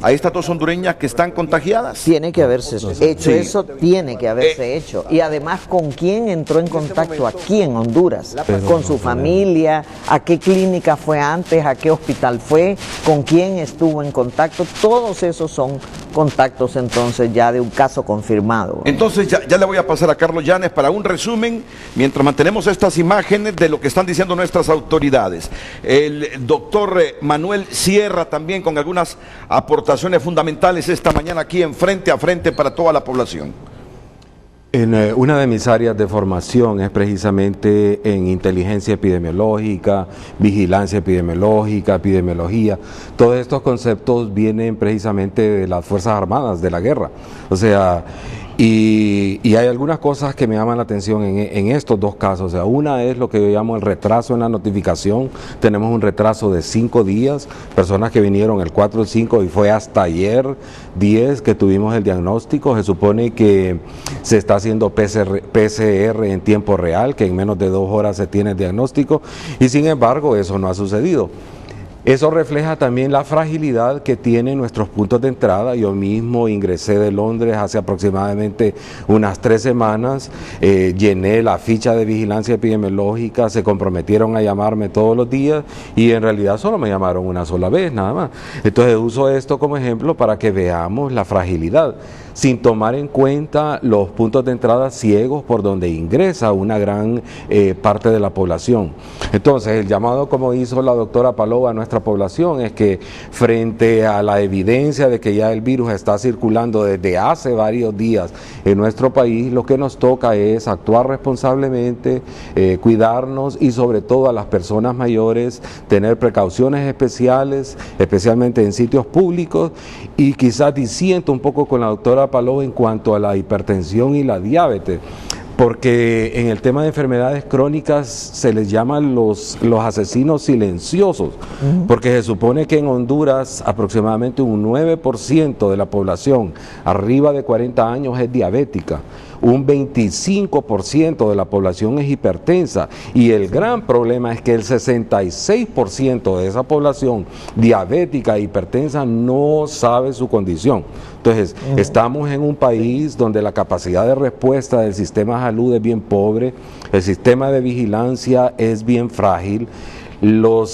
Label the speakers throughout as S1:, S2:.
S1: a estas dos hondureñas que están contagiadas?
S2: Tiene que haberse hecho eso, tiene que haberse hecho. Y además, ¿con quién entró en contacto aquí en Honduras? Con su familia, a qué clínica fue antes, a qué hospital fue, con quién estuvo en contacto. Todos esos son contactos entonces ya de un caso confirmado.
S1: Entonces ya le voy a pasar a Carlos Llanes para un resumen, mientras mantenemos estas imágenes de lo que están diciendo nuestras autoridades. El doctor Manuel Sierra también con algunas aportaciones fundamentales esta mañana aquí en Frente a Frente para toda la población.
S3: Una de mis áreas de formación es precisamente en inteligencia epidemiológica, vigilancia epidemiológica, epidemiología. Todos estos conceptos vienen precisamente de las Fuerzas Armadas, de la guerra. O sea, y hay algunas cosas que me llaman la atención en estos dos casos. O sea, una es lo que yo llamo el retraso en la notificación. Tenemos un retraso de 5 días, personas que vinieron el 4 o 5 y fue hasta ayer 10 que tuvimos el diagnóstico. Se supone que se está haciendo PCR en tiempo real, que en menos de 2 horas se tiene el diagnóstico, y sin embargo eso no ha sucedido. Eso refleja también la fragilidad que tienen nuestros puntos de entrada. Yo mismo ingresé de Londres hace aproximadamente unas 3 semanas, llené la ficha de vigilancia epidemiológica, se comprometieron a llamarme todos los días y en realidad solo me llamaron una sola vez, nada más. Entonces uso esto como ejemplo para que veamos la fragilidad, sin tomar en cuenta los puntos de entrada ciegos por donde ingresa una gran parte de la población. Entonces el llamado, como hizo la doctora Palou a nuestra población, es que frente a la evidencia de que ya el virus está circulando desde hace varios días en nuestro país, lo que nos toca es actuar responsablemente, cuidarnos y sobre todo a las personas mayores, tener precauciones especiales, especialmente en sitios públicos, y quizás disiento un poco con la doctora Palou en cuanto a la hipertensión y la diabetes, porque en el tema de enfermedades crónicas se les llama los asesinos silenciosos, porque se supone que en Honduras aproximadamente un 9% de la población arriba de 40 años es diabética, un 25% de la población es hipertensa, y el gran problema es que el 66% de esa población diabética e hipertensa no sabe su condición. Entonces, estamos en un país donde la capacidad de respuesta del sistema de salud es bien pobre, el sistema de vigilancia es bien frágil, los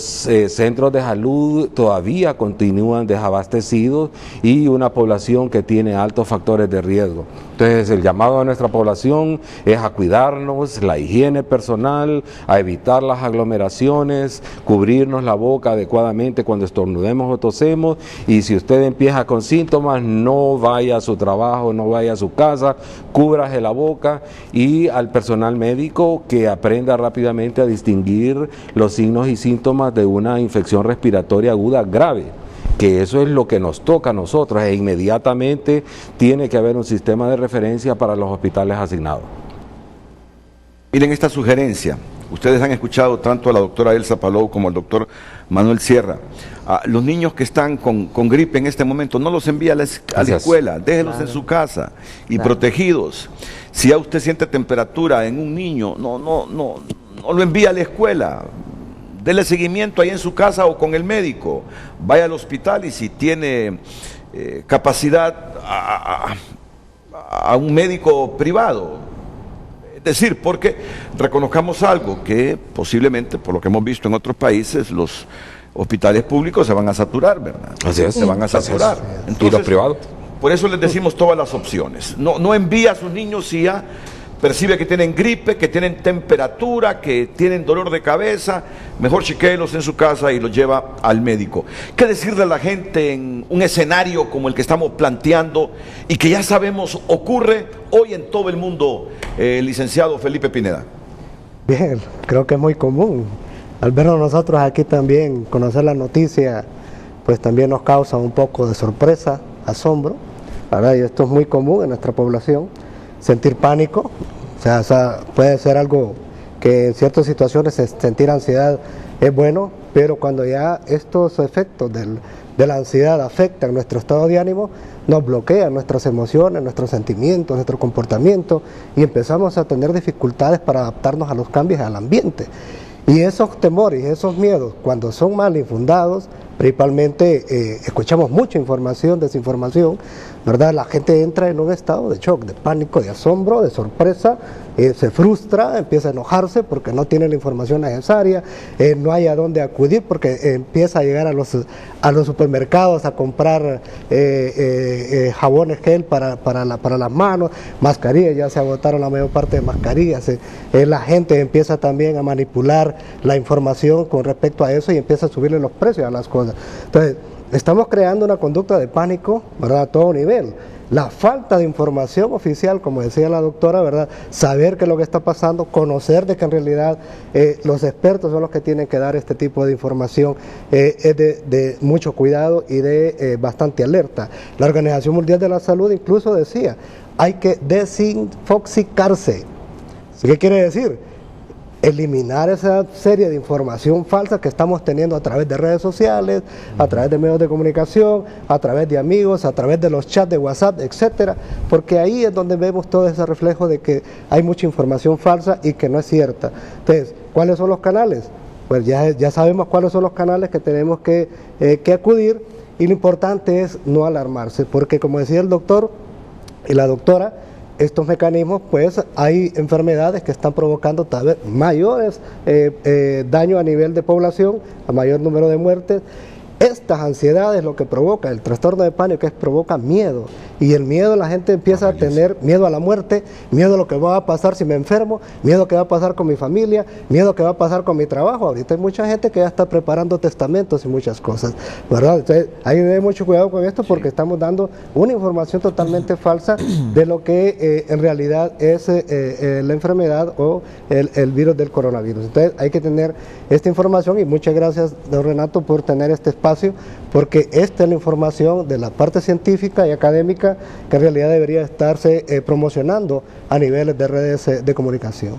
S3: centros de salud todavía continúan desabastecidos y una población que tiene altos factores de riesgo. Entonces el llamado a nuestra población es a cuidarnos, la higiene personal, a evitar las aglomeraciones, cubrirnos la boca adecuadamente cuando estornudemos o tosemos, y si usted empieza con síntomas, no vaya a su trabajo, no vaya a su casa, cúbrase la boca, y al personal médico que aprenda rápidamente a distinguir los signos y síntomas de una infección respiratoria aguda grave, que eso es lo que nos toca a nosotros, e inmediatamente tiene que haber un sistema de referencia para los hospitales asignados.
S1: Miren esta sugerencia, ustedes han escuchado tanto a la doctora Elsa Palou como al doctor Manuel Sierra. Los niños que están con gripe en este momento, no los envíe a la escuela, déjenlos en su casa y protegidos. Si ya usted siente temperatura en un niño, no lo envíe a la escuela. Dele seguimiento ahí en su casa o con el médico. Vaya al hospital y si tiene capacidad a un médico privado. Es decir, porque reconozcamos algo, que posiblemente, por lo que hemos visto en otros países, los hospitales públicos se van a saturar, ¿verdad?
S3: Así es.
S1: Se van a saturar. Entonces,
S3: ¿y los privados?
S1: Por eso les decimos todas las opciones. No envíe a sus niños si ya percibe que tienen gripe, que tienen temperatura, que tienen dolor de cabeza, mejor chequéelos en su casa y los lleva al médico. ¿Qué decirle a la gente en un escenario como el que estamos planteando y que ya sabemos ocurre hoy en todo el mundo, licenciado Felipe Pineda?
S4: Bien, creo que es muy común. Al vernos nosotros aquí también, conocer la noticia, pues también nos causa un poco de sorpresa, asombro, ¿verdad? Y esto es muy común en nuestra población. Sentir pánico, o sea, puede ser algo que en ciertas situaciones sentir ansiedad es bueno, pero cuando ya estos efectos de la ansiedad afectan nuestro estado de ánimo, nos bloquean nuestras emociones, nuestros sentimientos, nuestro comportamiento, y empezamos a tener dificultades para adaptarnos a los cambios al ambiente. Y esos temores, esos miedos, cuando son mal infundados, principalmente escuchamos mucha información, desinformación, ¿verdad? La gente entra en un estado de shock, de pánico, de asombro, de sorpresa, se frustra, empieza a enojarse porque no tiene la información necesaria, no hay a dónde acudir porque empieza a llegar a los supermercados a comprar jabones gel para las manos, mascarillas, ya se agotaron la mayor parte de mascarillas, la gente empieza también a manipular la información con respecto a eso y empieza a subirle los precios a las cosas. Entonces, estamos creando una conducta de pánico, ¿verdad?, a todo nivel. La falta de información oficial, como decía la doctora, ¿verdad?, saber qué es lo que está pasando, conocer de que en realidad los expertos son los que tienen que dar este tipo de información, es de mucho cuidado y de bastante alerta. La Organización Mundial de la Salud incluso decía, hay que desinfoxicarse. ¿Qué quiere decir? Eliminar esa serie de información falsa que estamos teniendo a través de redes sociales, a través de medios de comunicación, a través de amigos, a través de los chats de WhatsApp, etcétera, porque ahí es donde vemos todo ese reflejo de que hay mucha información falsa y que no es cierta. Entonces, ¿cuáles son los canales? Pues ya sabemos cuáles son los canales que tenemos que acudir, y lo importante es no alarmarse, porque como decía el doctor y la doctora, estos mecanismos, pues hay enfermedades que están provocando tal vez mayores daños a nivel de población, a mayor número de muertes. Estas ansiedades lo que provoca, el trastorno de pánico, provoca miedo, y el miedo, la gente empieza a tener miedo a la muerte, miedo a lo que va a pasar si me enfermo, miedo a qué va a pasar con mi familia, miedo a qué va a pasar con mi trabajo. Ahorita hay mucha gente que ya está preparando testamentos y muchas cosas, ¿verdad? Entonces hay que tener mucho cuidado con esto porque estamos dando una información totalmente falsa de lo que en realidad es la enfermedad o el virus del coronavirus. Entonces hay que tener esta información, y muchas gracias, don Renato, por tener este espacio, porque esta es la información de la parte científica y académica que en realidad debería estarse promocionando a niveles de redes de comunicación.